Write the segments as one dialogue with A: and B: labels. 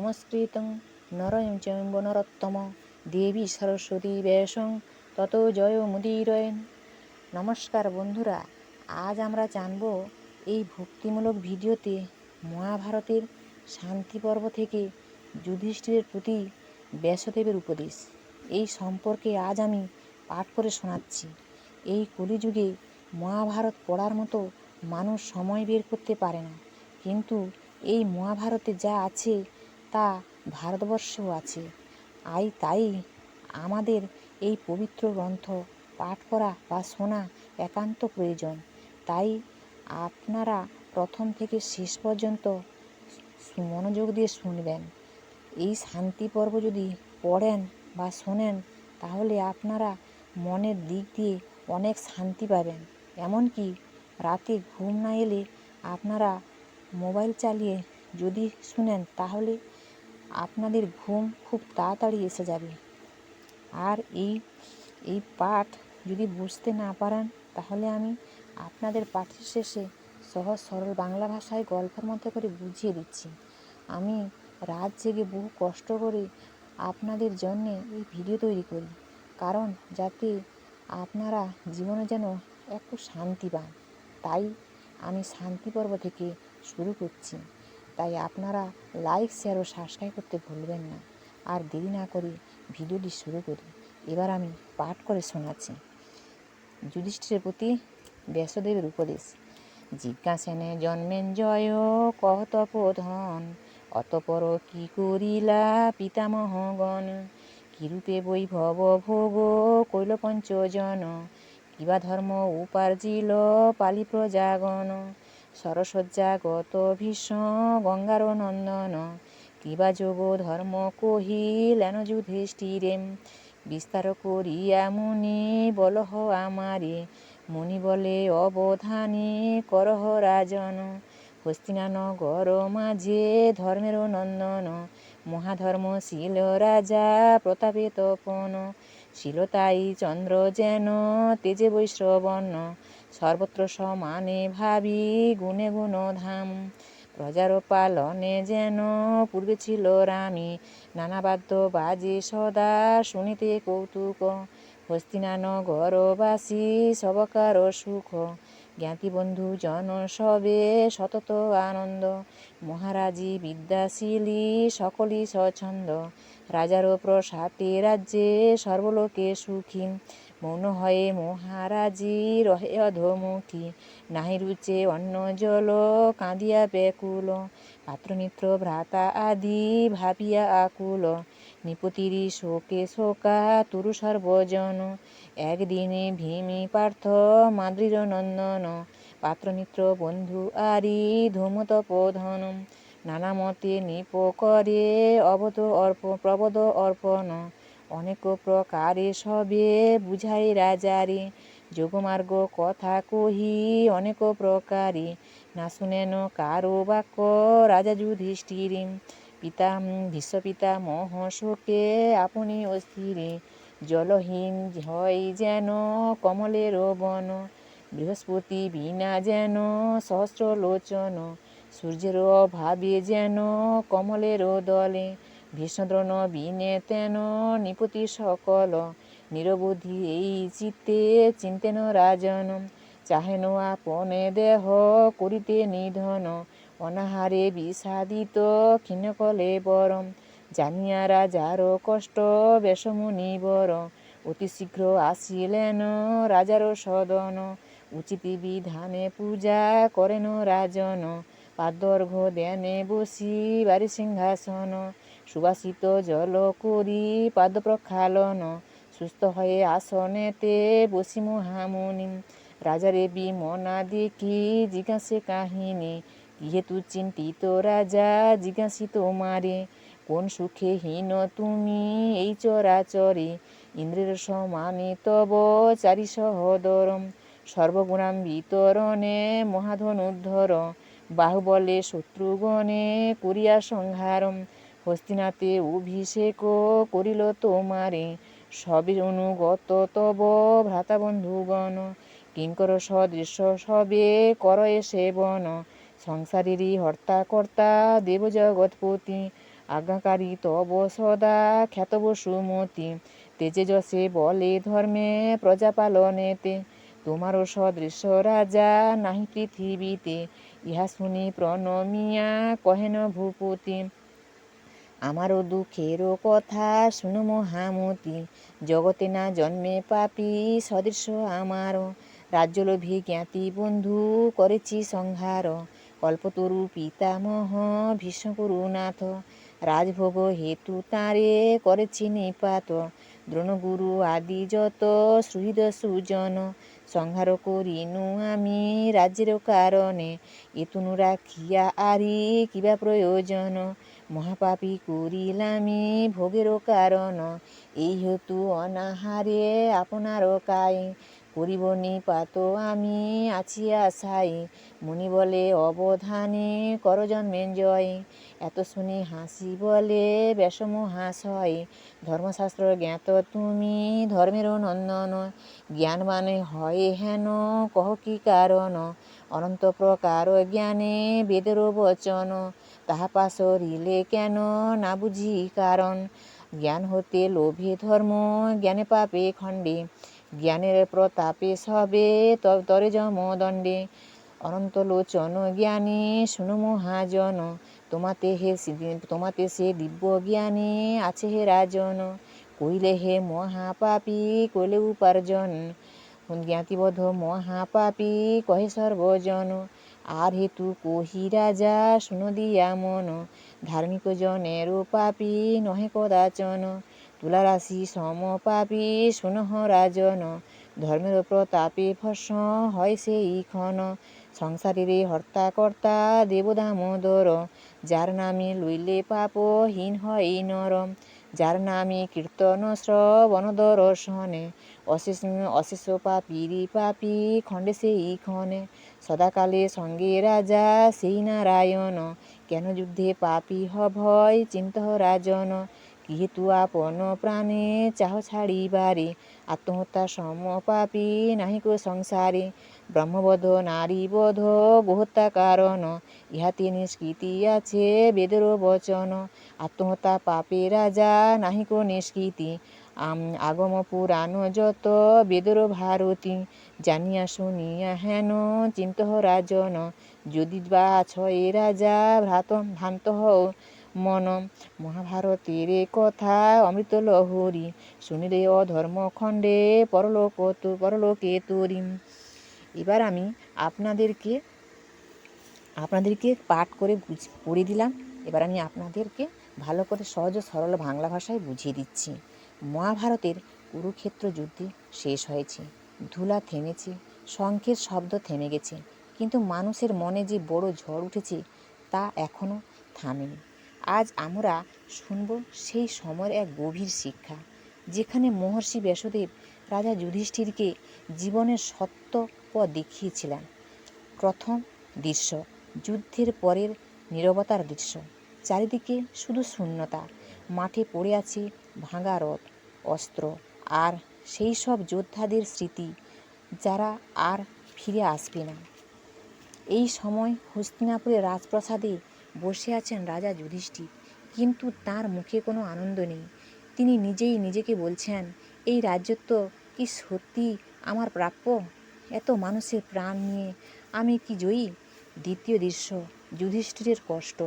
A: নমস্কৃতং নরং চৈব নরোত্তম দেবী সরস্বতী ব্যাসং ততো জয়মুদীরয়েন। নমস্কার বন্ধুরা, আজ আমরা জানব এই ভক্তিমূলক ভিডিওতে মহাভারতের শান্তি পর্ব থেকে যুধিষ্ঠিরের প্রতি ব্যাসদেবের উপদেশ। এই সম্পর্কে আজ আমি পাঠ করে শোনাচ্ছি। এই কলিযুগে মহাভারত পড়ার মতো মানুষ সময় বের করতে পারে না, কিন্তু এই মহাভারতে যা আছে তা ভারতবর্ষেও আছে। তাই আমাদের এই পবিত্র গ্রন্থ পাঠ করা বা শোনা একান্ত প্রয়োজন। তাই আপনারা প্রথম থেকে শেষ পর্যন্ত মনোযোগ দিয়ে শুনবেন। এই শান্তি পর্ব যদি পড়েন বা শোনেন, তাহলে আপনারা মনের দিক দিয়ে অনেক শান্তি পাবেন। এমনকি রাতে ঘুম না এলে আপনারা মোবাইল চালিয়ে যদি শুনেন, তাহলে আপনাদের ঘুম খুব তাড়াতাড়ি এসে যাবে। আর এই পাঠ যদি বুঝতে না পারেন, তাহলে আমি আপনাদের পাঠের শেষে সহজ সরল বাংলা ভাষায় গল্পের মধ্যে করে বুঝিয়ে দিচ্ছি। আমি রাত জেগে বহু কষ্ট করে আপনাদের জন্যে এই ভিডিও তৈরি করি, কারণ যাতে আপনারা জীবনে যেন একটু শান্তি পান। তাই আমি শান্তি পর্ব থেকে শুরু করছি। তাই আপনারা লাইক, শেয়ার ও সাবস্ক্রাইব করতে ভুলবেন না। আর দেরি না করে ভিডিওটি শুরু করি। এবার আমি পাঠ করে শোনাচ্ছি। যুধিষ্ঠিরের প্রতি ব্যাসদেবের উপদেশ। জিজ্ঞাসেনে জন্মেঞ্জয় কহতপোধন, অতপর কি করিলা পিতামহগণ, কিরূপে বৈভব ভোগ কৈল পঞ্চজন, কিবা ধর্ম উপার্জিল পালি প্রজাগণ, সরসজ্জাগত ভীষ্ম গঙ্গার নন্দন, কিবা যোগ ধর্ম কহিলেন যুধিষ্ঠিরে, বিস্তার করিয়া মুনি বলহ আমারে, মুনি বলে অবধানে করহ রাজন, হস্তিনানগর মাঝে ধর্মের নন্দন, মহাধর্মশীল রাজা প্রতাপে তপন, শীলতাই চন্দ্র যেন তেজে বৈশ্রবর্ণ, সর্বত্র সমানে ভাবি গুণে গুণধাম, প্রজার পালনে যেন পূর্বে ছিল রামী, নানা বাদ্য বাজে সদা শুনিতে কৌতুক, হস্তিনানগরবাসী সবকার সুখ, জ্ঞাতি বন্ধু জন সবে সতত আনন্দ, মহারাজি বিদ্যাশীলী সকলই স্বচ্ছন্দ, রাজারও প্রসাদে রাজ্যে সর্বলোকে সুখী, মৌন হয়ে মহারাজি রহে অধমুখী, নাহি রুচে অন্ন জল কাঁদিয়া ব্যাকুল, পাত্রমিত্র ভ্রাতা আদি ভাবিয়া আকুল, নিপতিরি শোকে শোকা তুরু সর্বজন, একদিনে ভীমি পার্থ মাদ্রির নন্দন, পাত্রমিত্র বন্ধু আরি ধূমতপোধন, নানা মতে নিপ করে প্রবদ অর্পণ, অনেক প্রকারে সবে বুঝাই রাজারে, যোগমার্গ কথা কহি অনেক প্রকারে, না শুনেন কারো বাক্য রাজা যুধিষ্ঠিরে, ভীষ্মপিতা মহ শোকে আপনি অস্থিরে, জলহীন হয় যেন কমলের বন, বৃহস্পতি বিনা যেন সহস্র লোচন, সূর্যের অভাবে যেন কমলের দলে, ভীষ্মদ্রোণ বিনে তেন নিপতি সকল, নিরবধি এই চিত্তে চিন্তেন রাজন, চাহেন আপনে দেহ করিতে নিধন, অনাহারে বিষাদিত ক্ষীণকলে বরম, জানিয়া রাজার কষ্ট বেশমুনিবর, অতি শীঘ্র আসিলেন রাজার সদন, উচিত বিধানে পূজা করেন রাজন, পাদর্ঘ্য দেনে বসি বারি সিংহাসন, সুবাসিত জল করি পাদ প্রক্ষালন, সুস্থ হয়ে আসনেতে বসি মহামুনি, রাজারে বিমনা দেখি জিজ্ঞাসে কাহিনী, কিহেতু চিন্তিত রাজা জিজ্ঞাসি তোমারে, কোন সুখে হীন তুমি এই চরাচরে, ইন্দ্রের সমানে তব চারি সহোদর, সর্বগুণান্বিতরণে মহাধনুর্ধর, বাহুবলে শত্রুগণে করিয়া সংহার, হস্তিনাতে অভিষেক করিল তোমারে, সবে অনুগত তব ভ্রাতা বন্ধুগণ, কিঙ্কর সদৃশ সবে কর এ সেবন, সংসারেরই হর্তা কর্তা দেব জগৎপতি, আজ্ঞাকারী তব সদা খ্যাতব সুমতি, তেজে যশে বলে ধর্মে প্রজা পালনেতে, তোমারও সদৃশ রাজা নাহি পৃথিবীতে, ইহা শুনি প্রণমিয়া কহেন ভূপতি। আমারও দুঃখেরও কথা শুনো মহামতি, জগতে না জন্মে পাপী সদৃশ আমারও, রাজ্যলোভী জ্ঞাতি বন্ধু করেছি সংহার, কল্পতরু পিতামহ ভীষ্ম কুরুনাথ, রাজভোগ হেতু তাঁরে করেছি নিপাত, দ্রোণগুরু আদি যত সুহৃদ সুজন, সংহার করিনু আমি রাজ্যের কারণে, এতুনু রাখিয়া আরি কিবা প্রয়োজন, মহাপাপী করিলামি ভোগেরও কারণ, এই হেতু অনাহারে আপনার কায়ে, করিব নিপাত আমি আছি আশায়, মুনি বলে অবধানে কর জন্মেঞ্জয়, এত শুনি হাসি বলে ব্যাস মহাশয়, ধর্মশাস্ত্র জ্ঞাত তুমি ধর্মেরও নন্দন, জ্ঞানবান হয় হেন কহ কি কারণ, অনন্ত প্রকার জ্ঞানে বেদেরও বচন, তাহা পাশরিলে কেন না বুঝি কারণ, জ্ঞান হতে লোভে ধর্ম জ্ঞানে পাপে খণ্ডে, জ্ঞানের প্রতাপে সবে তরে যমদণ্ডে, অনন্ত লোচন জ্ঞানী শুনো মহাজন, তোমাতে সে দিব্য জ্ঞানী আছে হে রাজন, কইলে হে মহাপাপী কইলে উপার্জন, জ্ঞাতিবোধ মহাপাপী কহে সর্বজন, আর হেতু কহি রাজা শুনো দিয়া মন, ধার্মিক জনেরও পাপী নহে কদাচন, তুলারাশি সম পাপী শুনহ রাজন, ধর্মের প্রতাপে ভস্ম হয় সেই ক্ষণ, সংসারের হর্তা কর্তা দেব দামোদর, যার নামে লইলে পাপহীন হয় নরম, যার নামে কীর্তন শ্রবণ দর্শনে, অশেষ পাপীরি পাপী খণ্ডে সেই ক্ষণে, সদাকালে সঙ্গে রাজা সেই নারায়ণ, কেন যুদ্ধে পাপী ভয় চিন্ত রাজন, কি হেতু আপন প্রাণে চাহ ছাড়িবারে, আত্মহত্যা সম পাপী নাহিক সংসারে, ব্রহ্মবধ নারীবধ গোহত্যা কারণ, ইহাতে নিষ্কৃতি আছে বেদেরও বচন, আত্মহত্যা পাপে রাজা নাহিক নিষ্কৃতি, আগম পুরাণ যত বেদের ভারতী, জানিয়া শুনিয়া হেন চিন্তহ রাজন, যদি বা ছয় রাজা ভ্রান্ত হও মন, মহাভারতের কথা অমৃত লহরী, শুনিলে অধর্ম খণ্ডে পরলোকে তরি। এবার আমি আপনাদেরকে পাঠ করে পড়ে দিলাম। এবার আমি আপনাদেরকে ভালো করে সহজ সরল বাংলা ভাষায় বুঝিয়ে দিচ্ছি। মহাভারতের কুরুক্ষেত্র যুদ্ধ শেষ হয়েছে, ধুলা থেমেছে, শঙ্খের শব্দ থেমে গেছে, কিন্তু মানুষের মনে যে বড় ঝড় উঠেছে তা এখনও থামেনি। আজ আমরা শুনব সেই সময়ের এক গভীর শিক্ষা, যেখানে মহর্ষি ব্যাসদেব রাজা যুধিষ্ঠিরকে জীবনের সত্য পথ দেখিয়েছিলেন। প্রথম দৃশ্য, যুদ্ধের পরের নীরবতার দৃশ্য। চারিদিকে শুধু শূন্যতা, মাঠে পড়ে আছে ভাঙা রথ, অস্ত্র আর সেই সব যোদ্ধাদের স্মৃতি যারা আর ফিরে আসবে না। এই সময় হস্তিনাপুরের রাজপ্রাসাদে বসে আছেন রাজা যুধিষ্ঠির, কিন্তু তার মুখে কোনো আনন্দ নেই। তিনি নিজেই নিজেকে বলছেন, এই রাজ্যত্ব কি সত্যি আমার প্রাপ্য? এত মানুষের প্রাণ নিয়ে আমি কি জয়ী? দ্বিতীয় দৃশ্য, যুধিষ্ঠিরের কষ্ট,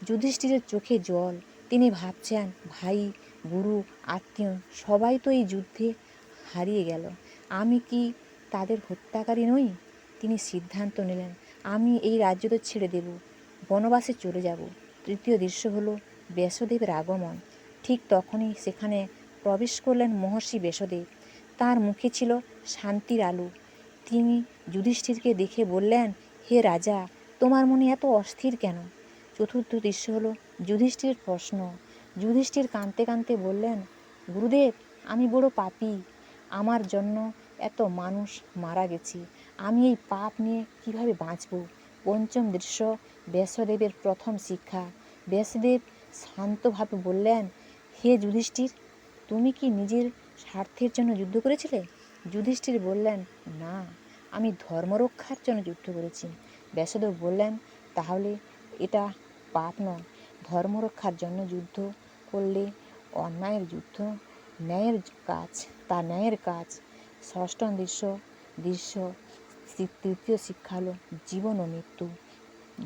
A: যুধিষ্ঠিরের চোখে জল। তিনি ভাবছেন, ভাই, গুরু, আত্মীয় সবাই তো এই যুদ্ধে হারিয়ে গেল, আমি কি তাদের হত্যাকারী নই? তিনি সিদ্ধান্ত নিলেন, আমি এই রাজ্য তো ছেড়ে দেব, বনবাসে চলে যাব। তৃতীয় দৃশ্য হলো ব্যাসদেবের আগমন। ঠিক তখনই সেখানে প্রবেশ করলেন মহর্ষি ব্যাসদেব। তার মুখে ছিল শান্তির আলো। তিনি যুধিষ্ঠিরকে দেখে বললেন, হে রাজা, তোমার মনে এত অস্থির কেন? চতুর্থ দৃশ্য হলো যুধিষ্ঠিরের প্রশ্ন। যুধিষ্ঠির কাঁদতে কাঁদতে বললেন, গুরুদেব, আমি বড় পাপী, আমার জন্য এত মানুষ মারা গেছে, আমি এই পাপ নিয়ে কিভাবে বাঁচব? পঞ্চম দৃশ্য, ব্যাসদেবের প্রথম শিক্ষা। ব্যাসদেব শান্তভাবে বললেন, হে যুধিষ্ঠির, তুমি কি নিজের স্বার্থের জন্য যুদ্ধ করেছিলে? যুধিষ্ঠির বললেন, না, আমি ধর্মরক্ষার জন্য যুদ্ধ করেছি। ব্যাসদেব বললেন, তাহলে এটা পাপ নয়, ধর্মরক্ষার জন্য যুদ্ধ করলে অন্যায়ের যুদ্ধ ন্যায়ের কাজ, তা ন্যায়ের কাজ। ষষ্ঠম দৃশ্য তৃতীয় শিক্ষা হলো জীবন ও মৃত্যু।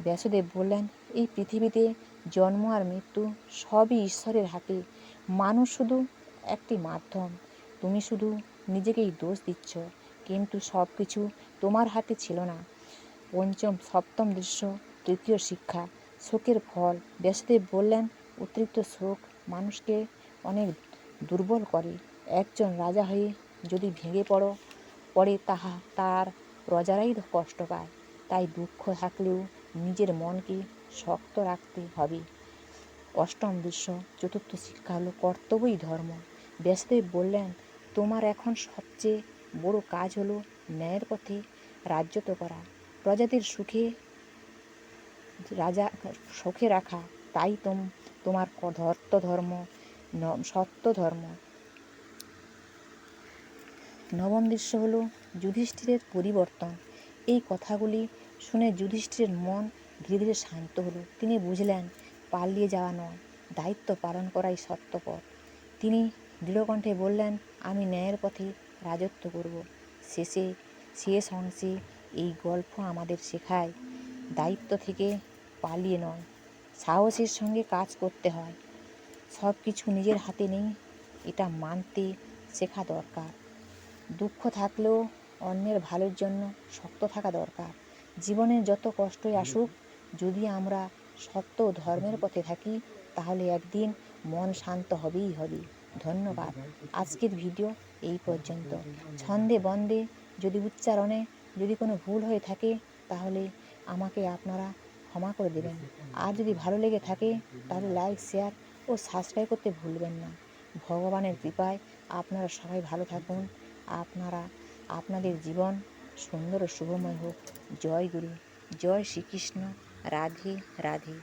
A: ব্যাসদেব বললেন, এই পৃথিবীতে জন্ম আর মৃত্যু সবই ঈশ্বরের হাতে। মানুষ শুধু একটি মাধ্যম। তুমি শুধু নিজেকেই দোষ দিচ্ছ, কিন্তু সব কিছু তোমার হাতে ছিল না। সপ্তম দৃশ্য তৃতীয় শিক্ষা শোকের ফল। ব্যাসদেব বললেন, অতিরিক্ত শোক মানুষকে অনেক দুর্বল করে। একজন রাজা হয়ে যদি ভেঙে পড়ে তার প্রজারাই কষ্ট পায়। তাই দুঃখ থাকলেও নিজের মনকে শক্ত রাখতে হবে। অষ্টম দৃশ্য চতুর্থ শিক্ষা হলো কর্তব্যই ধর্ম। ব্যাসদেব বললেন, তোমার এখন সবচেয়ে বড় কাজ হলো ন্যায়ের পথে রাজত্ব করা, প্রজাদের সুখে রাখা। তাই তোমার সত্য ধর্ম। নবম দৃশ্য হলো যুধিষ্ঠিরের পরিবর্তন। এই কথাগুলি শুনে যুধিষ্ঠিরের মন ধীরে ধীরে শান্ত হলো। তিনি বুঝলেন, পালিয়ে যাওয়া নয়, দায়িত্ব পালন করাই সত্য পথ। তিনি দৃঢ়কণ্ঠে বললেন, আমি ন্যায়ের পথে রাজত্ব করব। শেষ অংশে এই গল্প আমাদের শেখায়, দায়িত্ব থেকে পালিয়ে নয়, সাহসের সঙ্গে কাজ করতে হয়। সব কিছু নিজের হাতে নেই, এটা মানতে শেখা দরকার। দুঃখ থাকলেও অন্যের ভালোর জন্য শক্ত থাকা দরকার। জীবনে যত কষ্টই আসুক, যদি আমরা সত্য ও ধর্মের পথে থাকি, তাহলে একদিন মন শান্ত হবেই হবে। ধন্যবাদ। আজকের ভিডিও এই পর্যন্ত। ছন্দে বন্দে যদি উচ্চারণে যদি কোনো ভুল হয়ে থাকে, তাহলে আমাকে আপনারা ক্ষমা করে দেবেন। আর যদি ভালো লেগে থাকে, তাহলে লাইক, শেয়ার ও সাবস্ক্রাইব করতে ভুলবেন না। ভগবানের কৃপায় আপনারা সবাই ভালো থাকুন। আপনাদের জীবন সুন্দর ও শুভময় হোক। জয় গুরু, জয় শ্রীকৃষ্ণ, রাধে রাধে।